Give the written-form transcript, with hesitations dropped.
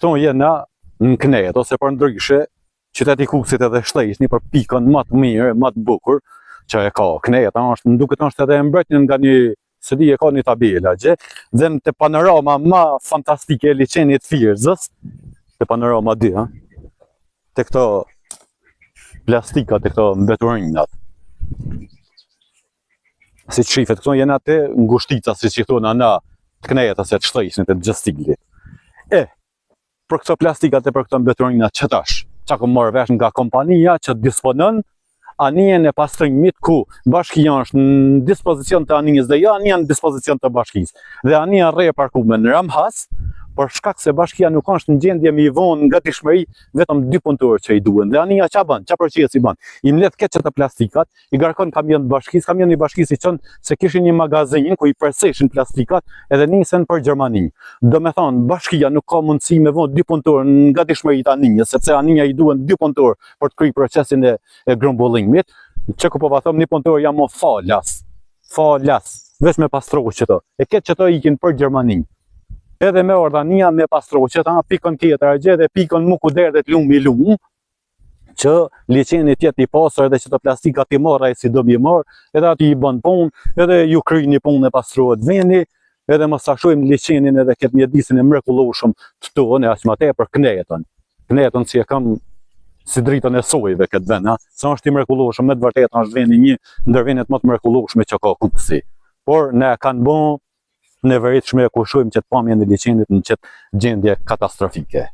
Këto jena në Knet, ose për ndryshe, qyteti Kusit edhe shtesni për pikën më të mirë, më të bukur që e ka. Knet, më duket është edhe mbretën nga një, se di e ka një tabela, gje, dhe në të panorama më fantastike e liçenit Firzës, të panorama 2, të këto plastikat, të këto mbeturinat. Si që shifet, këto jenë atë ngushtica, si që thonë ana të Knetës e të shtesnit e të Gjestilit. Për këto plastikat e për këto mbeturinat që tash, që ku morë vesh nga kompania që disponon anijen e pastrimit ku bashkia është në dispozicion të anijës dhe jo anija në dispozicion të bashkisë. Dhe anija rre parkume në Ramhas, për shkak se bashkia nuk është në gjendje me i vonë nga tishmëri vetëm 2 punëtorë që i duhen. Dhe anija qa bën, qa përqies i bën? I mledh keqet e plastikat, i garkon kamion të bashkisë, kamioni i bashkisë i qënë se kishin një magazin ku i përseshin plastikat edhe nisen për Gjermani. Do me thonë, bashkia nuk ka mundësi me vonë 2 punëtorë nga tishmëri të anijës, sepse anija i duhen 2 punëtorë për të kryer procesin e grumbullimit. Që ku po va thom, 1 punëtor jam falas, veç me pastruar qëto. E ketë qëto ikin për Gjermani. Edhe me ordania me pastruar qëta, pikën tjetër agje dhe pikën mu ku derë dhe të lumë, që liçeni tjetë i pasër edhe qëto plastikat i marra e si do bje marë, edhe ati i bën punë, edhe ju kryj një punë e pastruat vendi, edhe më sashojmë liçenin edhe këtë mjedisin e mrekullueshëm të tonë, e aq më tepër Knetën. Knetën si e kam si dritën e sojve këtë vend, sa është i mrekullueshëm, me të vërtetë është vendi një ndër vendet më të mrekullueshme që ka Kupsi. Por ne kanë bën neveritshme e kushojmë që të pamjen e liçenit në qëtë gjendje katastrofike.